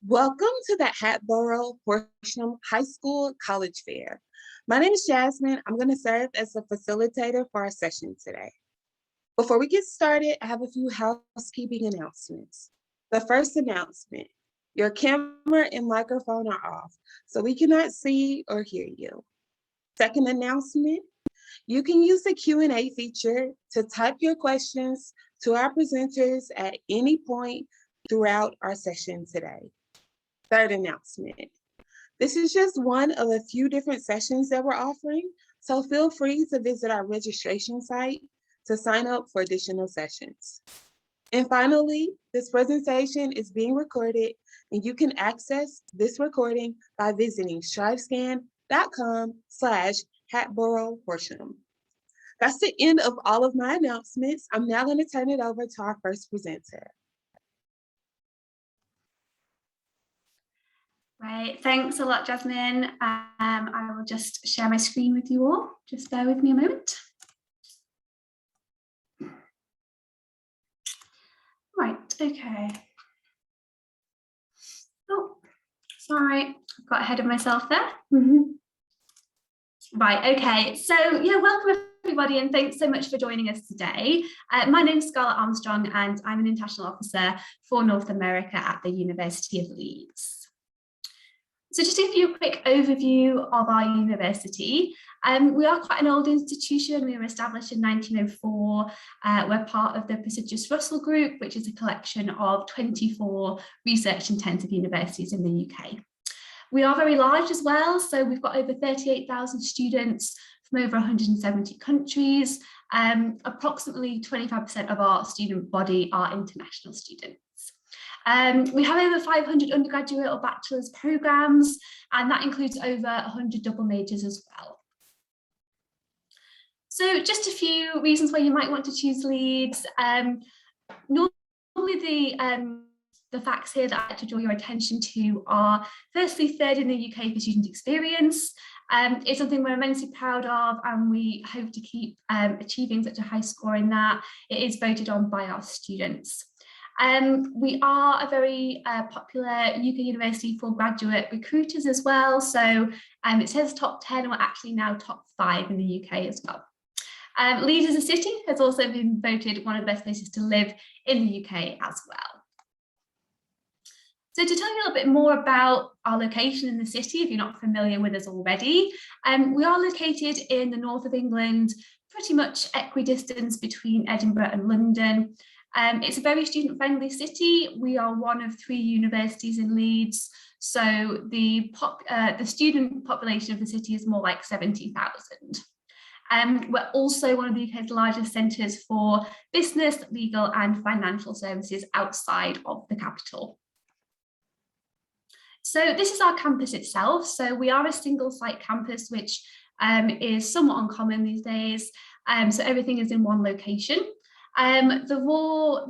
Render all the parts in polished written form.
Welcome to the Hatboro-Horsham High School College Fair. My name is Jasmine. I'm going to serve as the facilitator for our session today. Before we get started, I have a few housekeeping announcements. The first announcement, your camera and microphone are off, so we cannot see or hear you. Second announcement, you can use the Q&A feature to type your questions to our presenters at any point throughout our session today. Third announcement, this is just one of a few different sessions that we're offering, so feel free to visit our registration site to sign up for additional sessions. And finally, this presentation is being recorded and you can access this recording by visiting strivescan.com/Hatboro-Horsham. That's the end of all of my announcements. I'm now going to turn it over to our first presenter. Right, thanks a lot, Jasmine. I will just share my screen with you all. Just bear with me a moment. Right, okay. Oh, sorry, I got ahead of myself there. Right, okay, so yeah, welcome everybody and thanks so much for joining us today. My name is Scarlett Armstrong and I'm an International Officer for North America at the University of Leeds. So just to give you a quick overview of our university, we are quite an old institution. We were established in 1904. We're part of the prestigious Russell Group, which is a collection of 24 research-intensive universities in the UK. We are very large as well, so we've got over 38,000 students from over 170 countries. Approximately 25% of our student body are international students. We have over 500 undergraduate or bachelor's programs, and that includes over 100 double majors as well. So just a few reasons why you might want to choose Leeds. Normally the facts here that I like to draw your attention to are firstly third in the UK for student experience. It's something we're immensely proud of and we hope to keep achieving such a high score in that. It is voted on by our students. We are a very popular UK university for graduate recruiters as well. So it says top 10 and we're actually now top 5 in the UK as well. Leeds as a city has also been voted one of the best places to live in the UK as well. So to tell you a little bit more about our location in the city, if you're not familiar with us already, we are located in the north of England, pretty much equidistant between Edinburgh and London. It's a very student-friendly city. We are one of 3 universities in Leeds, so the student population of the city is more like 70,000. We're also one of the UK's largest centres for business, legal and financial services outside of the capital. So this is our campus itself. So we are a single site campus, which is somewhat uncommon these days. So everything is in one location. The more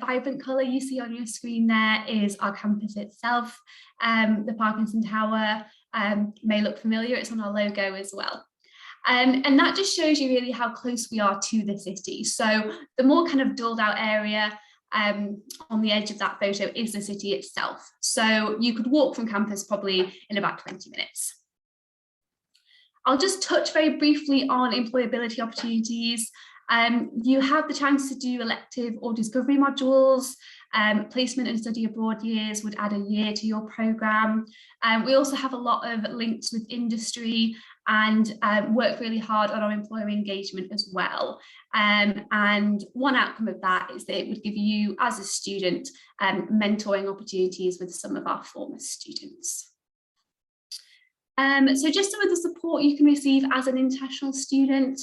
vibrant colour you see on your screen there is our campus itself. The Parkinson Tower may look familiar, it's on our logo as well. And that just shows you really how close we are to the city. So the more kind of dulled out area on the edge of that photo is the city itself. So you could walk from campus probably in about 20 minutes. I'll just touch very briefly on employability opportunities. You have the chance to do elective or discovery modules. Placement and study abroad years would add a year to your programme. We also have a lot of links with industry and work really hard on our employer engagement as well. And one outcome of that is that it would give you as a student mentoring opportunities with some of our former students. So just some of the support you can receive as an international student.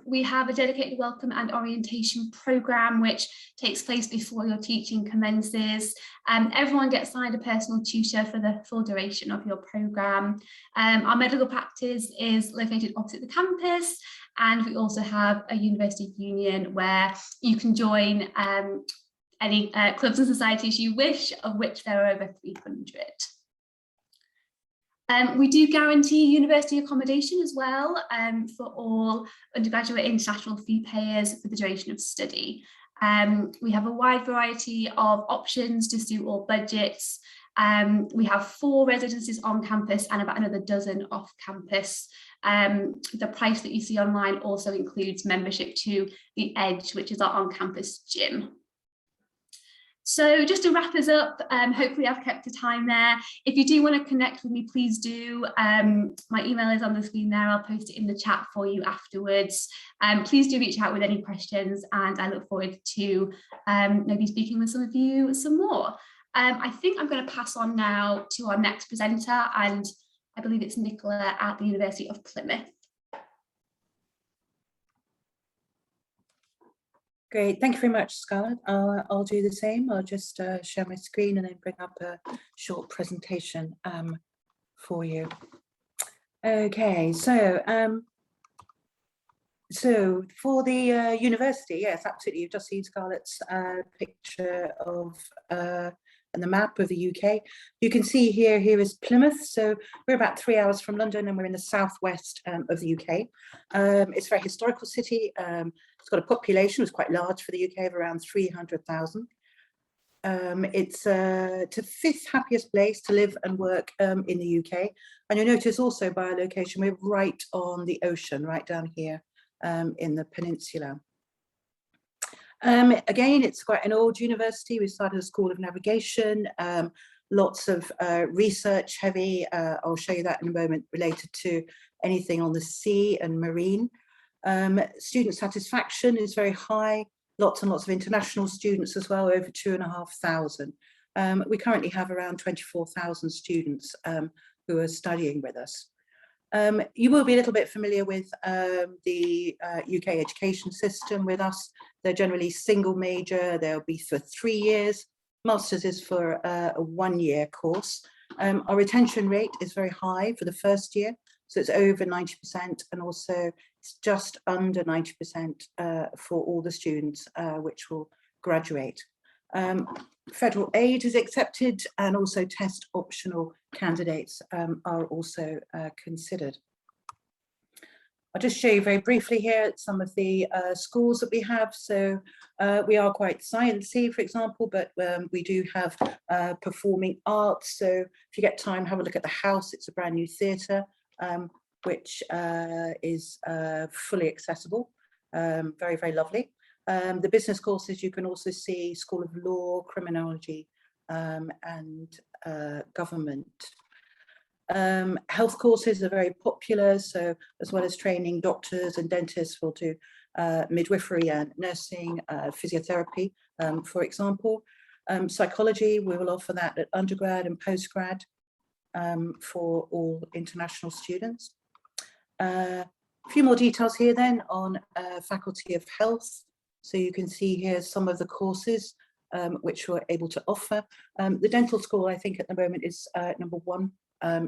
We have a dedicated welcome and orientation programme which takes place before your teaching commences. Everyone gets assigned a personal tutor for the full duration of your programme. Our medical practice is located opposite the campus, and we also have a university union where you can join any clubs and societies you wish, of which there are over 300. We do guarantee university accommodation as well for all undergraduate international fee payers for the duration of study. We have a wide variety of options to suit all budgets. We have 4 residences on campus and about another dozen off campus. The price that you see online also includes membership to the Edge, which is our on-campus gym. So just to wrap us up, hopefully I've kept the time there. If you do want to connect with me, please do. My email is on the screen there. I'll post it in the chat for you afterwards. Please do reach out with any questions, and I look forward to maybe speaking with some of you some more. I think I'm going to pass on now to our next presenter, and I believe it's Nicola at the University of Plymouth. Great, thank you very much, Scarlett. I'll do the same. I'll just share my screen and then bring up a short presentation for you. Okay, so for the university, yes, absolutely. You've just seen Scarlett's picture of and the map of the UK. You can see here is Plymouth. So we're about 3 hours from London, and we're in the southwest of the UK. It's a very historical city. It's got a population that's quite large for the UK of around 300,000. It's the 5th happiest place to live and work in the UK. And you'll notice also by our location, we're right on the ocean, right down here in the peninsula. Again, it's quite an old university. We started a School of Navigation, lots of research heavy. I'll show you that in a moment, related to anything on the sea and marine. Student satisfaction is very high, lots and lots of international students as well, over 2,500. We currently have around 24,000 students who are studying with us. You will be a little bit familiar with the UK education system with us. They're generally single major. They'll be for 3 years. Masters is for a 1-year course. Our retention rate is very high for the first year. So it's over 90%, and also it's just under 90% for all the students which will graduate. Federal aid is accepted, and also test optional candidates are also considered. I'll just show you very briefly here some of the schools that we have. So we are quite sciencey, for example, but we do have performing arts. So if you get time, have a look at the House. It's a brand new theatre, which is fully accessible, very, very lovely. The business courses, you can also see School of Law, Criminology, and Government. Health courses are very popular, so as well as training doctors and dentists, we'll do midwifery and nursing, physiotherapy, for example. Psychology, we will offer that at undergrad and postgrad for all international students. A few more details here then on Faculty of Health. So you can see here some of the courses which we're able to offer. The dental school, I think at the moment, is #1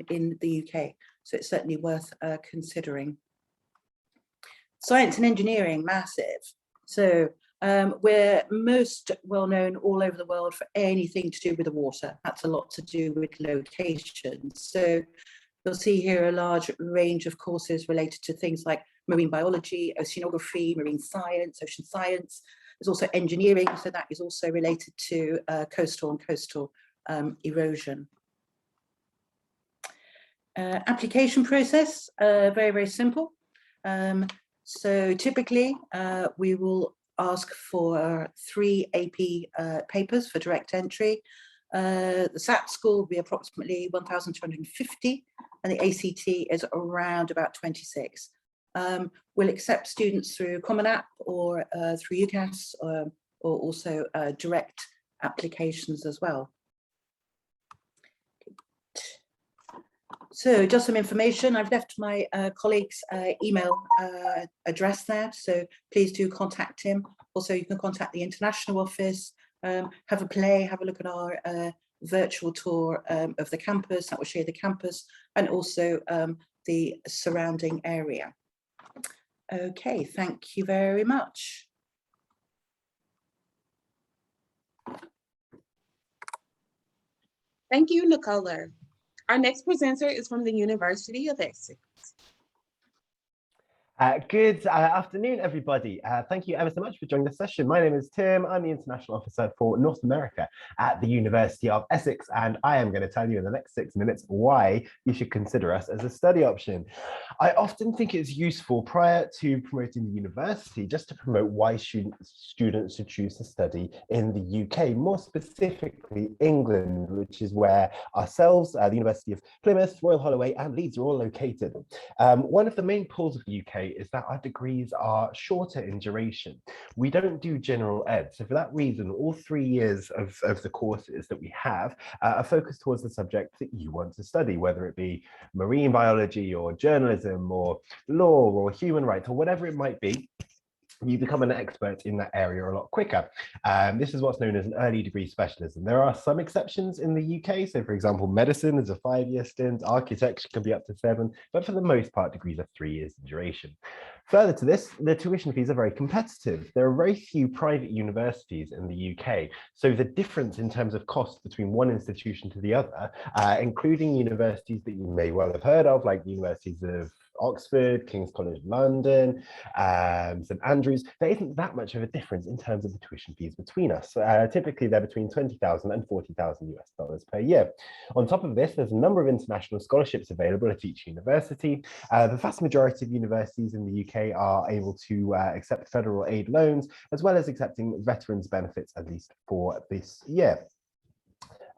in the UK, so it's certainly worth considering. Science and engineering, massive. So we're most well known all over the world for anything to do with the water. That's a lot to do with locations. So you'll see here a large range of courses related to things like marine biology, oceanography, marine science, ocean science. There's also engineering, so that is also related to coastal and coastal erosion. Application process, very, very simple. So typically we will ask for 3 AP papers for direct entry. The SAT score will be approximately 1,250, and the ACT is around about 26. We'll accept students through Common App or through UCAS, or also direct applications as well. So just some information. I've left my colleague's email address there, so please do contact him. Also, you can contact the international office, have a play, have a look at our virtual tour of the campus. That will show you the campus and also the surrounding area. Okay, thank you very much. Thank you, Nicola. Our next presenter is from the University of Essex. Good afternoon, everybody. Thank you ever so much for joining the session. My name is Tim. I'm the International Officer for North America at the University of Essex, and I am going to tell you in the next 6 minutes why you should consider us as a study option. I often think it's useful prior to promoting the university just to promote why students should choose to study in the UK, more specifically England, which is where ourselves, the University of Plymouth, Royal Holloway and Leeds are all located. One of the main pulls of the UK is that our degrees are shorter in duration. We don't do general ed. So for that reason, all 3 years of the courses that we have are focused towards the subject that you want to study, whether it be marine biology or journalism or law or human rights or whatever it might be. You become an expert in that area a lot quicker. This is what's known as an early degree specialism. There are some exceptions in the UK. So for example, medicine is a 5-year stint, architecture can be up to 7, but for the most part, degrees are 3 years in duration. Further to this, the tuition fees are very competitive. There are very few private universities in the UK. So the difference in terms of cost between one institution to the other, including universities that you may well have heard of, like the universities of Oxford, King's College London, St Andrews, there isn't that much of a difference in terms of the tuition fees between us. Typically, they're between $20,000 and $40,000 US per year. On top of this, there's a number of international scholarships available at each university. The vast majority of universities in the UK are able to accept federal aid loans, as well as accepting veterans benefits, at least for this year.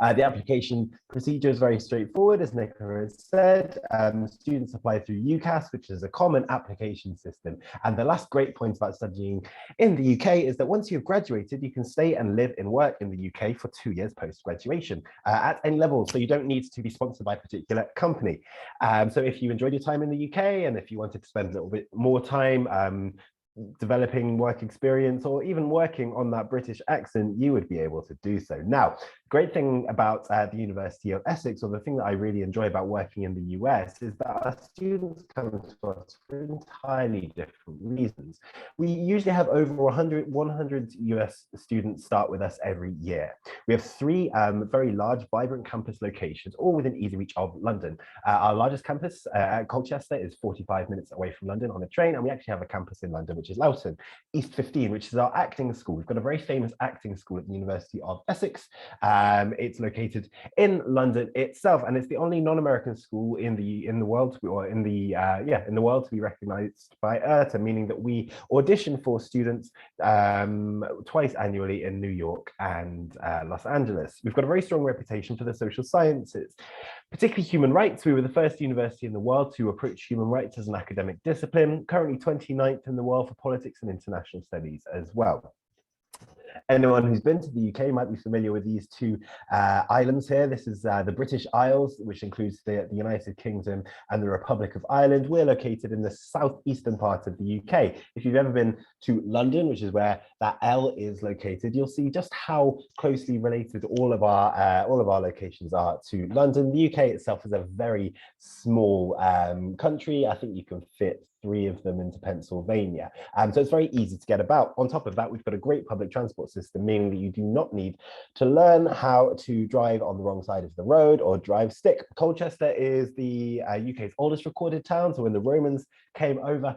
The application procedure is very straightforward, as Nicola has said. Students apply through UCAS, which is a common application system. And the last great point about studying in the UK is that once you've graduated, you can stay and live and work in the UK for 2 years post-graduation at any level. So you don't need to be sponsored by a particular company. So if you enjoyed your time in the UK and if you wanted to spend a little bit more time developing work experience or even working on that British accent, you would be able to do so. Now, great thing about the University of Essex, or the thing that I really enjoy about working in the US, is that our students come to us for entirely different reasons. We usually have over 100 US students start with us every year. We have 3 very large, vibrant campus locations, all within easy reach of London. Our largest campus at Colchester is 45 minutes away from London on a train, and we actually have a campus in London, which is Loughton. East 15, which is our acting school. We've got a very famous acting school at the University of Essex. It's located in London itself, and it's the only non-American school in the world, or in the world to be recognised by IRTA, meaning that we audition for students twice annually in New York and Los Angeles. We've got a very strong reputation for the social sciences, particularly human rights. We were the first university in the world to approach human rights as an academic discipline, currently 29th in the world for politics and international studies as well. Anyone who's been to the UK might be familiar with these 2 islands here. This is the British Isles, which includes the United Kingdom and the Republic of Ireland. We're located in the southeastern part of the UK. If you've ever been to London, which is where that L is located, you'll see just how closely related all of our locations are to London. The UK itself is a very small country. I think you can fit 3 of them into Pennsylvania. So it's very easy to get about. On top of that, we've got a great public transport system, meaning that you do not need to learn how to drive on the wrong side of the road or drive stick. Colchester is the UK's oldest recorded town. So when the Romans came over,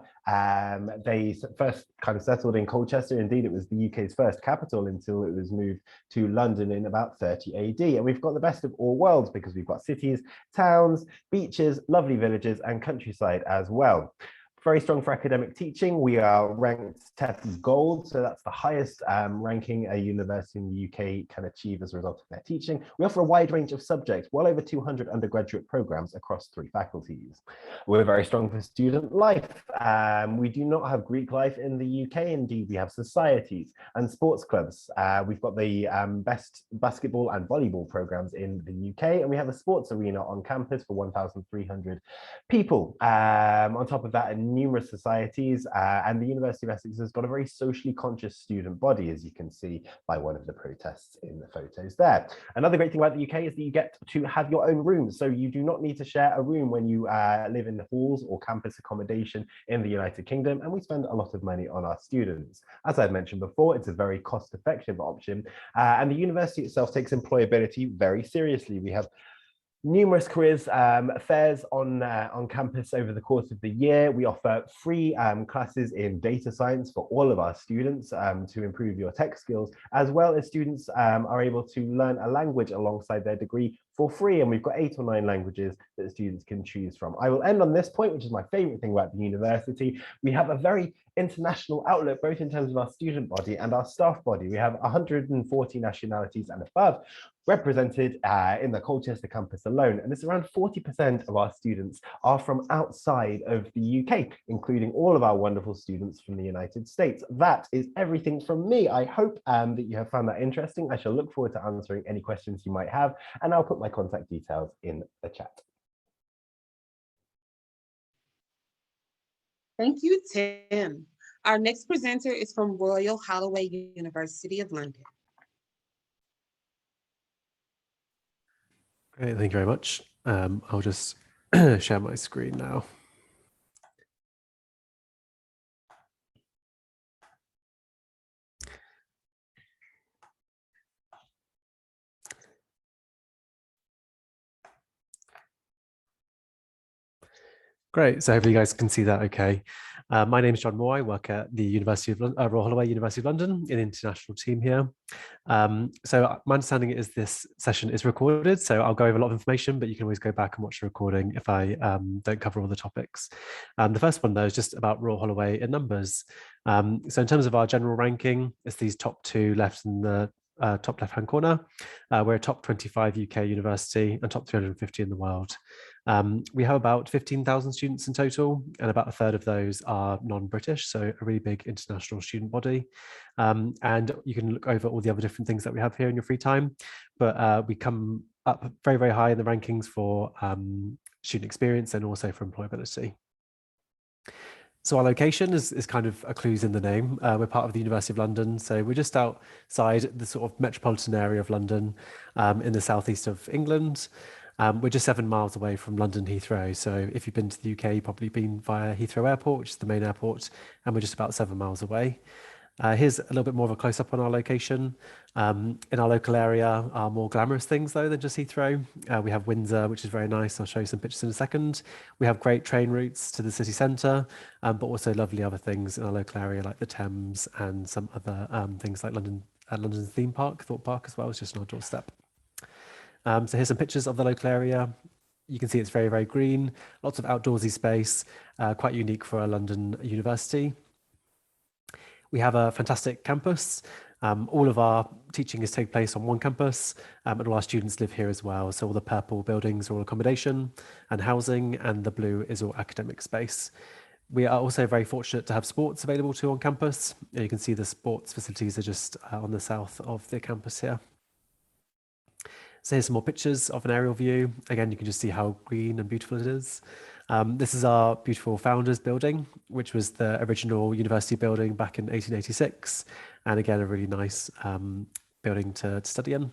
they first kind of settled in Colchester. Indeed, it was the UK's first capital until it was moved to London in about 30 AD. And we've got the best of all worlds because we've got cities, towns, beaches, lovely villages, and countryside as well. Very strong for academic teaching. We are ranked TEF Gold, so that's the highest ranking a university in the UK can achieve as a result of their teaching. We offer a wide range of subjects, well over 200 undergraduate programs across 3 faculties. We're very strong for student life. We do not have Greek life in the UK. Indeed, we have societies and sports clubs. We've got the best basketball and volleyball programs in the UK, and we have a sports arena on campus for 1,300 people. On top of that, numerous societies, and the University of Essex has got a very socially conscious student body, as you can see by one of the protests in the photos there. Another great thing about the UK is that you get to have your own rooms, so you do not need to share a room when you live in the halls or campus accommodation in the United Kingdom, and we spend a lot of money on our students. As I've mentioned before, it's a very cost-effective option, and the university itself takes employability very seriously. We have numerous careers fairs on campus over the course of the year. We offer free classes in data science for all of our students to improve your tech skills, as well as students are able to learn a language alongside their degree for free. And we've got 8 or 9 languages that students can choose from. I will end on this point, which is my favorite thing about the university. We have a very international outlook, both in terms of our student body and our staff body. We have 140 nationalities and above represented in the Colchester campus alone, and it's around 40% of our students are from outside of the UK, including all of our wonderful students from the United States. That is everything from me. I hope that you have found that interesting. I shall look forward to answering any questions you might have, and I'll put my contact details in the chat. Thank you, Tim. Our next presenter is from Royal Holloway, University of London. Great, thank you very much. I'll just share my screen now. Great, so hopefully you guys can see that okay. My name is John Moore. I work at the University of Royal Holloway, University of London, in the international team here. So my understanding is this session is recorded, so I'll go over a lot of information, but you can always go back and watch the recording if I don't cover all the topics. The first one, though, is just about Royal Holloway in numbers. So in terms of our general ranking, it's these top 2 left in the top left-hand corner. We're a top 25 UK university and top 350 in the world. We have about 15,000 students in total, and about a third of those are non-British, so a really big international student body. And you can look over all the other different things that we have here in your free time, but we come up very, very high in the rankings for student experience and also for employability. So our location is kind of a clues in the name. We're part of the University of London, so we're just outside the sort of metropolitan area of London in the southeast of England. We're just 7 miles away from London Heathrow. So if you've been to the UK, you've probably been via Heathrow Airport, which is the main airport, and we're just about 7 miles away. Here's a little bit more of a close-up on our location. In our local area are more glamorous things, though, than just Heathrow. We have Windsor, which is very nice. I'll show you some pictures in a second. We have great train routes to the city centre, but also lovely other things in our local area, like the Thames and some other things like London's theme park, Thorpe Park as well, is just on our doorstep. So here's some pictures of the local area. You can see it's very, very green, lots of outdoorsy space, quite unique for a London university. We have a fantastic campus. All of our teaching is taking place on one campus, and all our students live here as well. So all the purple buildings are all accommodation and housing, and the blue is all academic space. We are also very fortunate to have sports available too on campus. You can see the sports facilities are just on the south of the campus here. So here's some more pictures of an aerial view. Again, you can just see how green and beautiful it is. This is our beautiful founders building, which was the original university building back in 1886. And again, a really nice building to study in.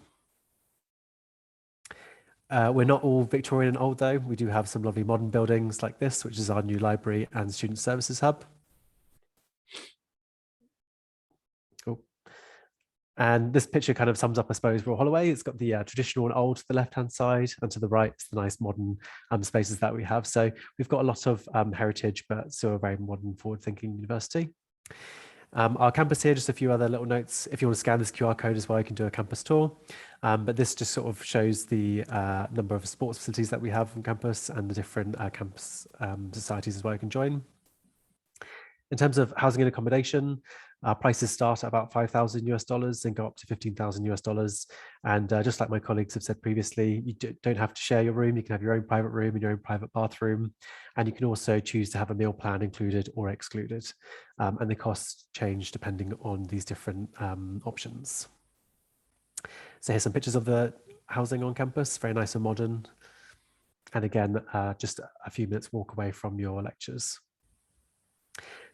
We're not all Victorian and old, though. We do have some lovely modern buildings like this, which is our new library and student services hub. And this picture kind of sums up, I suppose, Royal Holloway. It's got the traditional and old to the left-hand side, and to the right, it's the nice modern spaces that we have. So we've got a lot of heritage, but still a very modern, forward-thinking university. Our campus here, just a few other little notes. If you want to scan this QR code as well, you can do a campus tour. But this just sort of shows the number of sports facilities that we have on campus and the different campus societies as well you can join. In terms of housing and accommodation, prices start at about $5,000 and go up to $15,000. And just like my colleagues have said previously, you don't have to share your room. You can have your own private room and your own private bathroom. And you can also choose to have a meal plan included or excluded. And the costs change depending on these different options. So here's some pictures of the housing on campus, very nice and modern. And again, just a few minutes walk away from your lectures.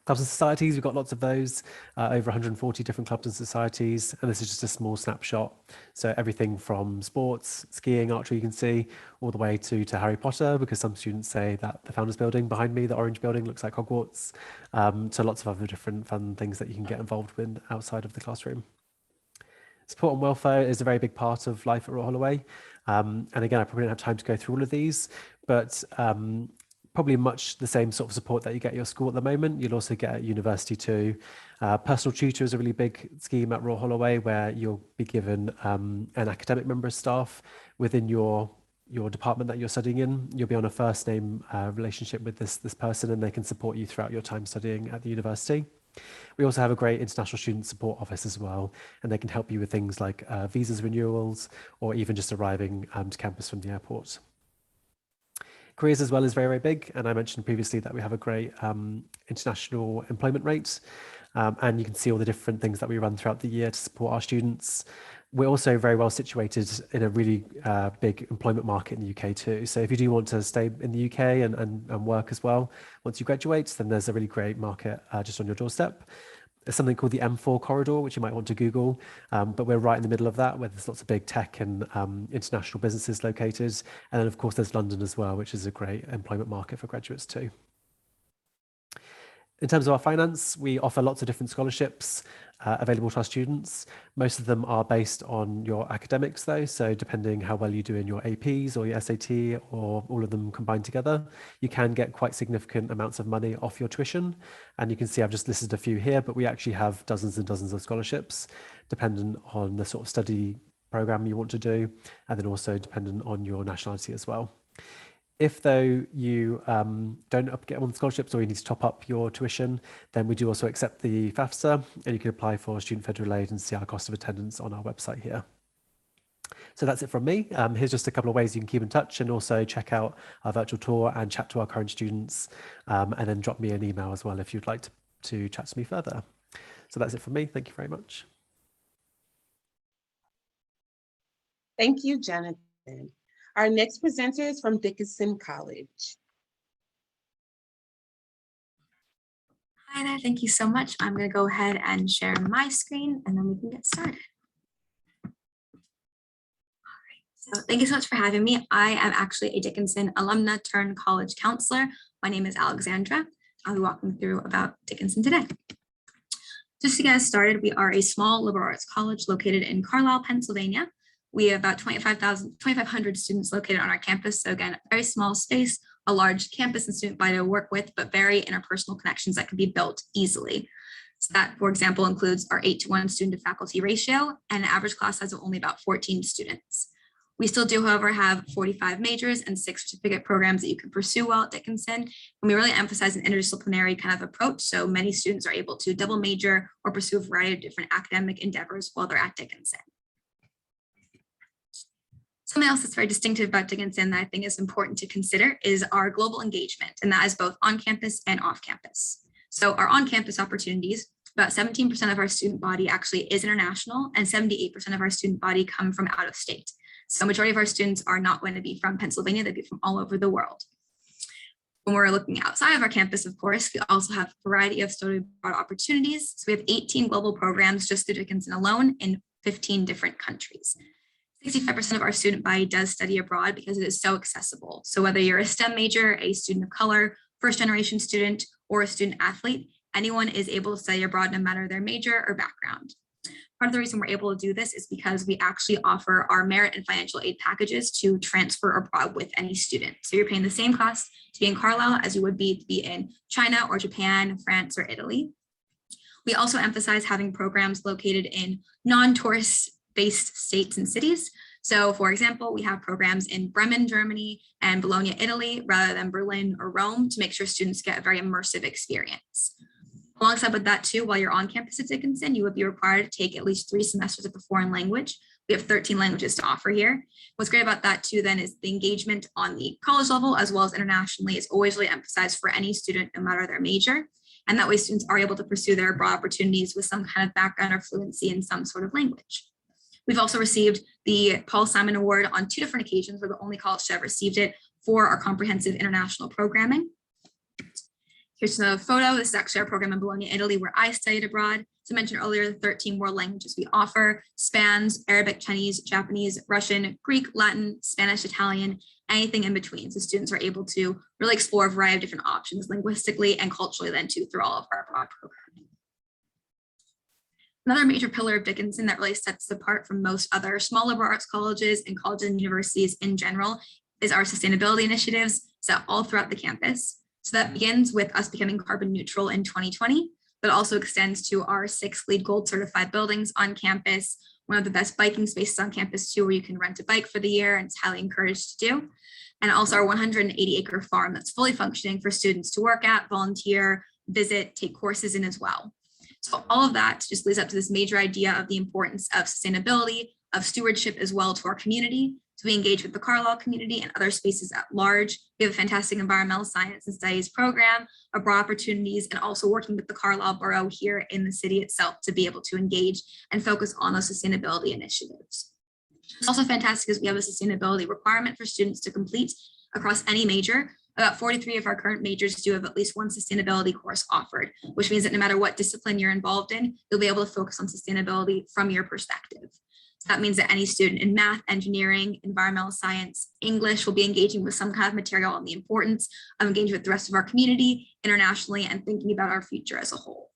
Clubs and societies, we've got lots of those, over 140 different clubs and societies, and this is just a small snapshot. So everything from sports, skiing, archery, you can see, all the way to Harry Potter, because some students say that the Founders Building behind me, the orange building, looks like Hogwarts, to lots of other different fun things that you can get involved with outside of the classroom. Support and welfare is a very big part of life at Royal Holloway. And again, I probably don't have time to go through all of these, but probably much the same sort of support that you get at your school at the moment, you'll also get at university too. Personal tutor is a really big scheme at Royal Holloway, where you'll be given an academic member of staff within your department that you're studying in. You'll be on a first name relationship with this person, and they can support you throughout your time studying at the university. We also have a great international student support office as well, and they can help you with things like visas renewals, or even just arriving to campus from the airport. Careers as well is very, very big. And I mentioned previously that we have a great international employment rate. And you can see all the different things that we run throughout the year to support our students. We're also very well situated in a really big employment market in the UK too. So if you do want to stay in the UK and work as well, once you graduate, then there's a really great market just on your doorstep. There's something called the M4 corridor, which you might want to Google, but we're right in the middle of that, where there's lots of big tech and international businesses located. And then of course there's London as well, which is a great employment market for graduates too. In terms of our finance, we offer lots of different scholarships available to our students. Most of them are based on your academics though, so depending how well you do in your APs or your SAT or all of them combined together, you can get quite significant amounts of money off your tuition. And you can see I've just listed a few here, but we actually have dozens and dozens of scholarships dependent on the sort of study program you want to do, and then also dependent on your nationality as well. If though you don't get on scholarships or you need to top up your tuition, then we do also accept the FAFSA, and you can apply for student federal aid and see our cost of attendance on our website here. So that's it from me. Here's just a couple of ways you can keep in touch, and also check out our virtual tour and chat to our current students, and then drop me an email as well if you'd like to chat to me further. So that's it from me. Thank you very much. Thank you, Jonathan. Our next presenter is from Dickinson College. Hi there, thank you so much. I'm going to go ahead and share my screen and then we can get started. All right, so thank you so much for having me. I am actually a Dickinson alumna turned college counselor. My name is Alexandra. I'll be walking through about Dickinson today. Just to get us started, we are a small liberal arts college located in Carlisle, Pennsylvania. We have about 2,500 students located on our campus. So again, a very small space, a large campus and student body to work with, but very interpersonal connections that can be built easily. So that, for example, includes our 8:1 student to faculty ratio and an average class size of only about 14 students. We still do, however, have 45 majors and 6 certificate programs that you can pursue while at Dickinson. And we really emphasize an interdisciplinary kind of approach. So many students are able to double major or pursue a variety of different academic endeavors while they're at Dickinson. Something else that's very distinctive about Dickinson that I think is important to consider is our global engagement, and that is both on campus and off campus. So our on-campus opportunities, about 17% of our student body actually is international, and 78% of our student body come from out of state. So majority of our students are not going to be from Pennsylvania, they'd be from all over the world. When we're looking outside of our campus, of course, we also have a variety of study abroad opportunities. So we have 18 global programs just through Dickinson alone in 15 different countries. 65% of our student body does study abroad because it is so accessible. So whether you're a STEM major, a student of color, first generation student, or a student athlete, anyone is able to study abroad no matter their major or background. Part of the reason we're able to do this is because we actually offer our merit and financial aid packages to transfer abroad with any student. So you're paying the same cost to be in Carlisle as you would be to be in China or Japan, France, or Italy. We also emphasize having programs located in non-tourist based states and cities. So for example, we have programs in Bremen, Germany and Bologna, Italy, rather than Berlin or Rome, to make sure students get a very immersive experience. Alongside with that too, while you're on campus at Dickinson, you would be required to take at least 3 semesters of a foreign language. We have 13 languages to offer here. What's great about that too then is the engagement on the college level as well as internationally is always really emphasized for any student, no matter their major. And that way students are able to pursue their abroad opportunities with some kind of background or fluency in some sort of language. We've also received the Paul Simon Award on 2 different occasions. We're the only college to have received it for our comprehensive international programming. Here's a photo. This is actually our program in Bologna, Italy, where I studied abroad. As I mentioned earlier, the 13 world languages we offer spans Arabic, Chinese, Japanese, Russian, Greek, Latin, Spanish, Italian, anything in between. So students are able to really explore a variety of different options linguistically and culturally then too through all of our abroad programming. Another major pillar of Dickinson that really sets us apart from most other small liberal arts colleges and colleges and universities in general is our sustainability initiatives set all throughout the campus. So that begins with us becoming carbon neutral in 2020, but also extends to our 6 LEED Gold certified buildings on campus, one of the best biking spaces on campus too, where you can rent a bike for the year, and it's highly encouraged to do. And also our 180-acre farm that's fully functioning for students to work at, volunteer, visit, take courses in as well. So all of that just leads up to this major idea of the importance of sustainability, of stewardship as well to our community. So we engage with the Carlisle community and other spaces at large. We have a fantastic environmental science and studies program, broad opportunities, and also working with the Carlisle Borough here in the city itself to be able to engage and focus on those sustainability initiatives. It's also fantastic because we have a sustainability requirement for students to complete across any major. About 43 of our current majors do have at least one sustainability course offered, which means that no matter what discipline you're involved in, you'll be able to focus on sustainability from your perspective. So that means that any student in math, engineering, environmental science, English will be engaging with some kind of material on the importance of engaging with the rest of our community internationally and thinking about our future as a whole.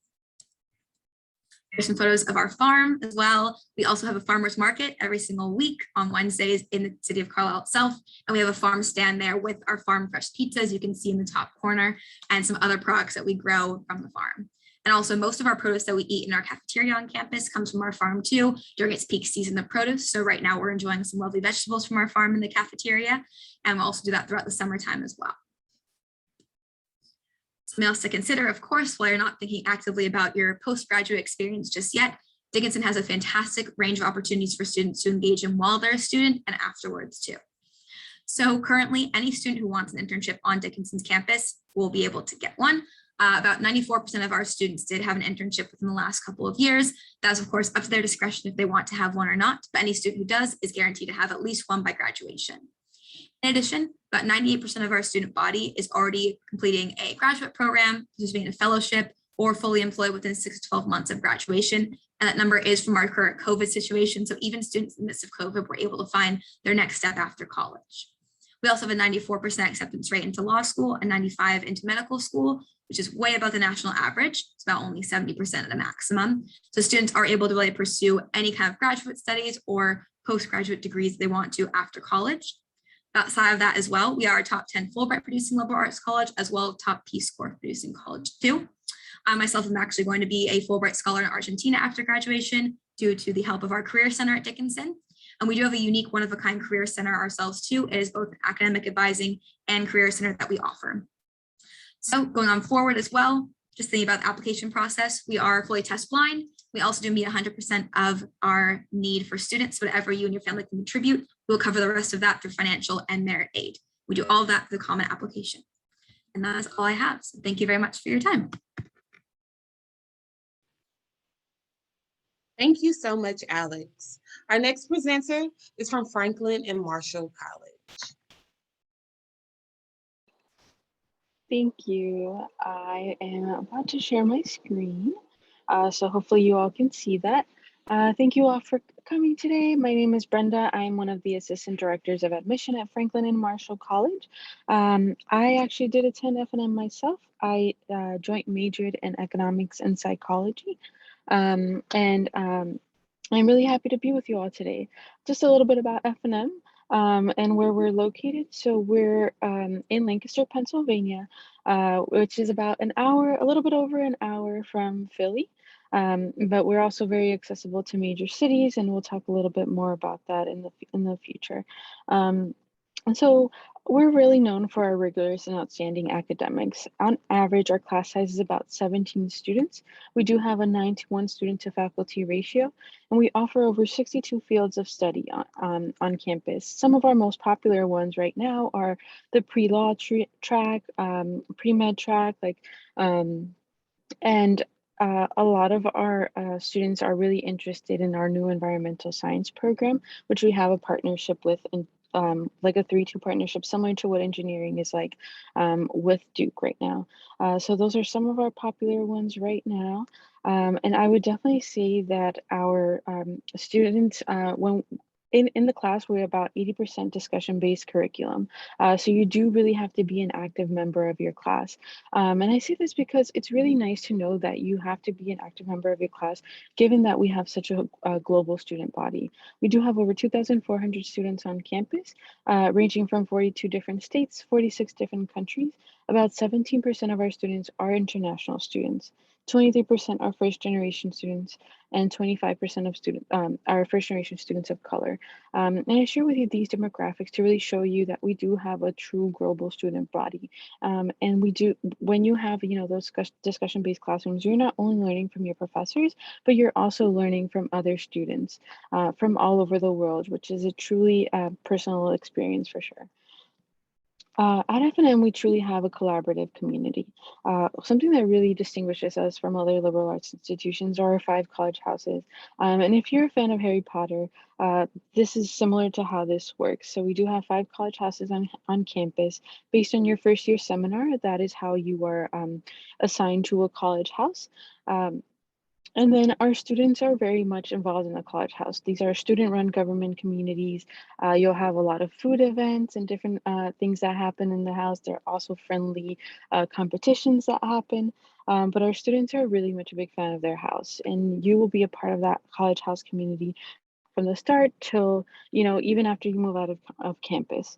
Here's some photos of our farm as well. We also have a farmer's market every single week on Wednesdays in the city of Carlisle itself. And we have a farm stand there with our farm fresh pizzas, you can see in the top corner, and some other products that we grow from the farm. And also most of our produce that we eat in our cafeteria on campus comes from our farm too during its peak season of produce. So right now we're enjoying some lovely vegetables from our farm in the cafeteria. And we'll also do that throughout the summertime as well. Something else to consider, of course, while you're not thinking actively about your postgraduate experience just yet, Dickinson has a fantastic range of opportunities for students to engage in while they're a student and afterwards too. So currently, any student who wants an internship on Dickinson's campus will be able to get one. About 94% of our students did have an internship within the last couple of years. That's of course up to their discretion if they want to have one or not, but any student who does is guaranteed to have at least one by graduation. In addition, about 98% of our student body is already completing a graduate program, participating in a fellowship, or fully employed within 6 to 12 months of graduation. And that number is from our current COVID situation. So even students in the midst of COVID were able to find their next step after college. We also have a 94% acceptance rate into law school and 95% into medical school, which is way above the national average. It's about only 70% of the maximum. So students are able to really pursue any kind of graduate studies or postgraduate degrees they want to after college. Outside of that as well, we are a top 10 Fulbright producing liberal arts college, as well as top Peace Corps producing college too. I myself am actually going to be a Fulbright scholar in Argentina after graduation due to the help of our Career Center at Dickinson. And we do have a unique one-of-a-kind Career Center ourselves too. It is both an academic advising and career center that we offer. So going on forward as well, just thinking about the application process, we are fully test blind. We also do meet 100% of our need for students. Whatever you and your family can contribute, we'll cover the rest of that through financial and merit aid. We do all of that through the common application. And that is all I have. So thank you very much for your time. Thank you so much, Alex. Our next presenter is from Franklin and Marshall College. Thank you. I am about to share my screen. So hopefully you all can see that. Thank you all for coming today. My name is Brenda. I'm one of the assistant directors of admission at Franklin and Marshall College. I actually did attend F&M myself. I joint majored in economics and psychology. I'm really happy to be with you all today. Just a little bit about F&M and where we're located. So we're in Lancaster, Pennsylvania, which is about an hour, a little bit over an hour from Philly. But we're also very accessible to major cities, and we'll talk a little bit more about that in the future. And so we're really known for our rigorous and outstanding academics. On average, our class size is about 17 students. We do have a 9-to-1 student to faculty ratio, and we offer over 62 fields of study on campus. Some of our most popular ones right now are the pre-law track, pre-med track, and a lot of our students are really interested in our new environmental science program, which we have a partnership with, like a 3-2 partnership, similar to what engineering is like with Duke right now. So those are some of our popular ones right now. And I would definitely say that our students, when in the class, we're about 80% discussion-based curriculum. So you do really have to be an active member of your class. And I say this because it's really nice to know that you have to be an active member of your class, given that we have such a global student body. We do have over 2,400 students on campus, ranging from 42 different states, 46 different countries. About 17% of our students are international students. 23% are first generation students, and 25% of students are first generation students of color. And I share with you these demographics to really show you that we do have a true global student body. And we do, when you have, those discussion-based classrooms, you're not only learning from your professors, but you're also learning from other students from all over the world, which is a truly personal experience for sure. At F&M, we truly have a collaborative community. Something that really distinguishes us from other liberal arts institutions are our 5 college houses. And if you're a fan of Harry Potter, this is similar to how this works. So we do have 5 college houses on campus. Based on your first year seminar, that is how you are assigned to a college house. And then our students are very much involved in the college house. These are student-run government communities. You'll have a lot of food events and different things that happen in the house. There are also friendly competitions that happen. But our students are really much a big fan of their house, and you will be a part of that college house community from the start till, even after you move out of campus.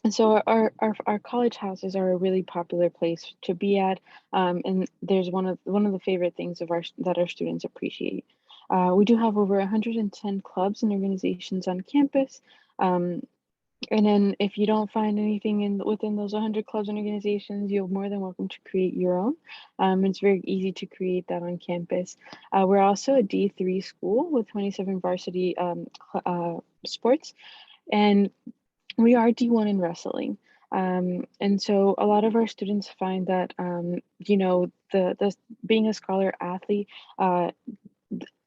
And so our college houses are a really popular place to be at, and there's one of the favorite things that our students appreciate. We do have over 110 clubs and organizations on campus. And then if you don't find anything within those 100 clubs and organizations, you're more than welcome to create your own. It's very easy to create that on campus. We're also a D3 school with 27 varsity sports, and we are D1 in wrestling. And so a lot of our students find that, the being a scholar athlete,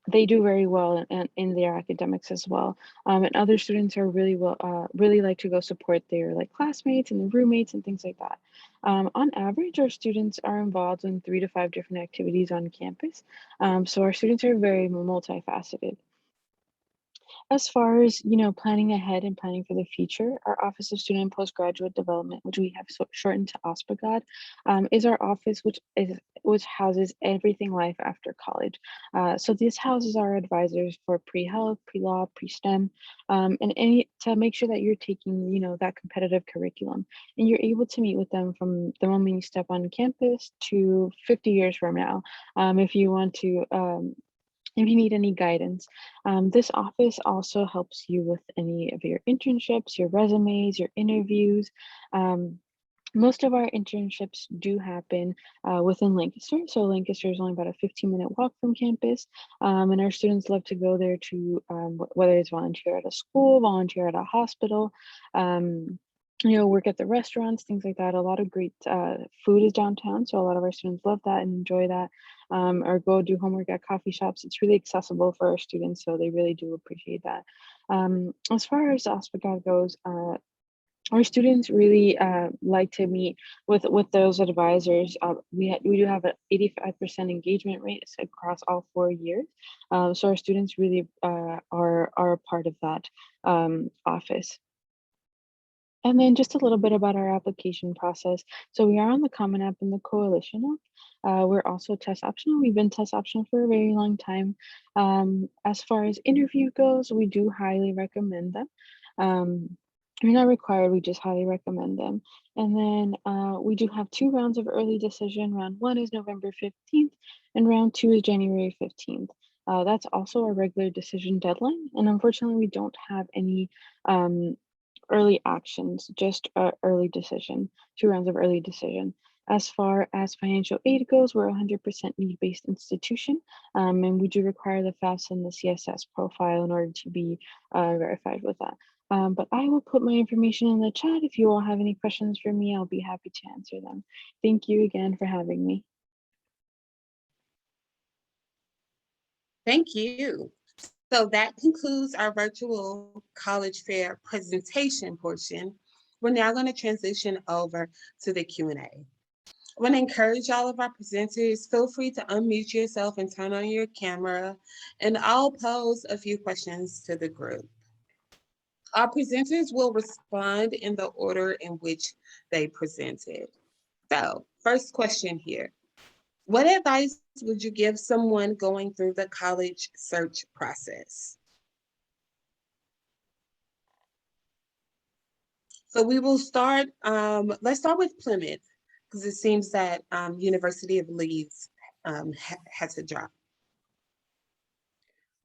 they do very well in their academics as well. And other students are really like to go support their classmates and their roommates and things like that. On average, our students are involved in 3 to 5 different activities on campus. So our students are very multifaceted. As far as, planning ahead and planning for the future, our Office of Student and Postgraduate Development, which we have shortened to OSPGOD, is our office which houses everything life after college. So this houses our advisors for pre-health, pre-law, pre-STEM, and to make sure that you're taking, that competitive curriculum, and you're able to meet with them from the moment you step on campus to 50 years from now, if you want to. If you need any guidance. This office also helps you with any of your internships, your resumes, your interviews. Most of our internships do happen within Lancaster. So Lancaster is only about a 15-minute walk from campus. And our students love to go there to, whether it's volunteer at a school, volunteer at a hospital, work at the restaurants, things like that. A lot of great food is downtown. So a lot of our students love that and enjoy that. Or go do homework at coffee shops. It's really accessible for our students, so they really do appreciate that. As far as OSPGOD goes, our students really like to meet with those advisors. We do have an 85% engagement rate across all 4 years. So our students really are a part of that office. And then just a little bit about our application process. So we are on the Common App and the Coalition App. We're also test optional. We've been test optional for a very long time. As far as interview goes, we do highly recommend them. They're not required, we just highly recommend them. And then we do have 2 rounds of early decision. Round 1 is November 15th and round 2 is January 15th. That's also a regular decision deadline. And unfortunately, we don't have any early actions, just early decision, 2 rounds of early decision. As far as financial aid goes, we're a 100% need-based institution, and we do require the FAFSA and the CSS profile in order to be verified with that. But I will put my information in the chat. If you all have any questions for me, I'll be happy to answer them. Thank you again for having me. Thank you. So that concludes our virtual college fair presentation portion. We're now going to transition over to the Q&A. I want to encourage all of our presenters, feel free to unmute yourself and turn on your camera, and I'll pose a few questions to the group. Our presenters will respond in the order in which they presented. So, first question here. What advice would you give someone going through the college search process? So we will start, let's start with Plymouth, because it seems that University of Leeds has a job.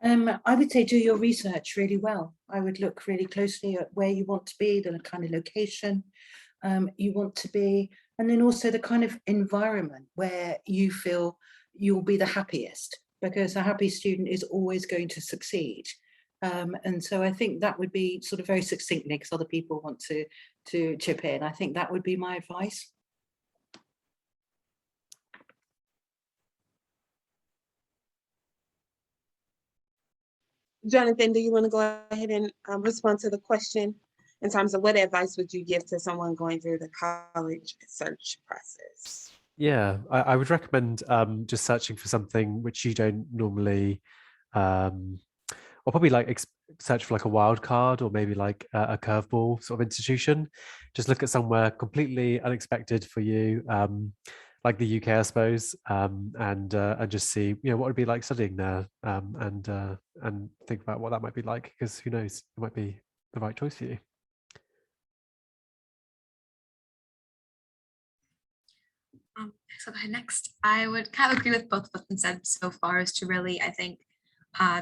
I would say do your research really well. I would look really closely at where you want to be, the kind of location you want to be, and then also the kind of environment where you feel you'll be the happiest, because a happy student is always going to succeed. And so I think that would be sort of very succinctly, because other people want to chip in. I think that would be my advice. Jonathan, do you want to go ahead and respond to the question in terms of what advice would you give to someone going through the college search process? Yeah, I would recommend just searching for something which you don't normally, or probably like search for like a wild card or maybe like a curveball sort of institution. Just look at somewhere completely unexpected for you, like the UK, I suppose, and just see, you know, what it would be like studying there, and think about what that might be like, because who knows, it might be the right choice for you. So go ahead next. I would kind of agree with both what's been said so far, is to really, I think,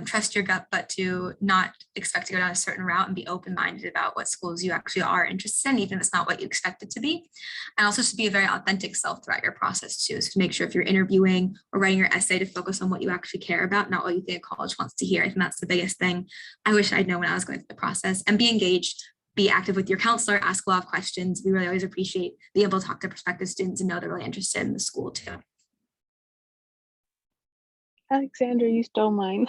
trust your gut, but to not expect to go down a certain route and be open-minded about what schools you actually are interested in, even if it's not what you expect it to be. And also to be a very authentic self throughout your process too. So to make sure if you're interviewing or writing your essay, to focus on what you actually care about, not what you think a college wants to hear. I think that's the biggest thing I wish I'd known when I was going through the process. And be engaged, be active with your counselor, ask a lot of questions. We really always appreciate being able to talk to prospective students and know they're really interested in the school too. Alexandra, you stole mine.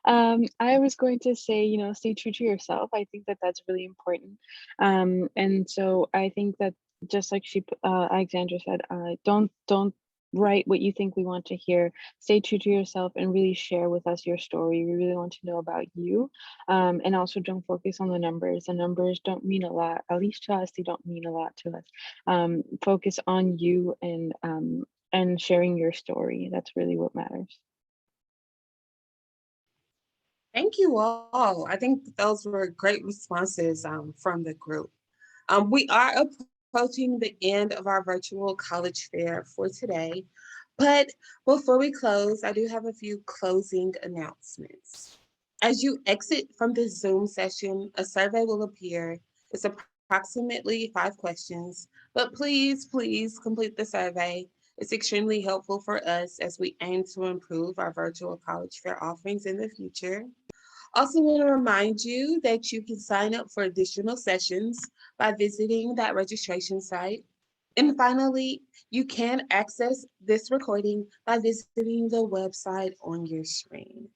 I was going to say, you know, stay true to yourself. I think that that's really important. And so I think that just like Alexandra said, don't write what you think we want to hear. Stay true to yourself and really share with us your story. We really want to know about you. And also don't focus on the numbers. The numbers don't mean a lot, at least to us, they don't mean a lot to us. Focus on you and sharing your story. That's really what matters. Thank you all. I think those were great responses from the group. We are approaching the end of our virtual college fair for today, but before we close, I do have a few closing announcements. As you exit from this Zoom session, a survey will appear. It's approximately 5 questions, but please complete the survey. It's extremely helpful for us as we aim to improve our virtual college fair offerings in the future. Also want to remind you that you can sign up for additional sessions by visiting that registration site. And finally, you can access this recording by visiting the website on your screen.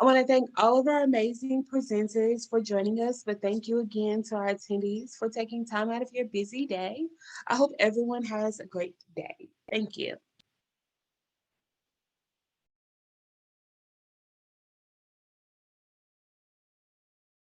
I want to thank all of our amazing presenters for joining us, but thank you again to our attendees for taking time out of your busy day. I hope everyone has a great day. Thank you.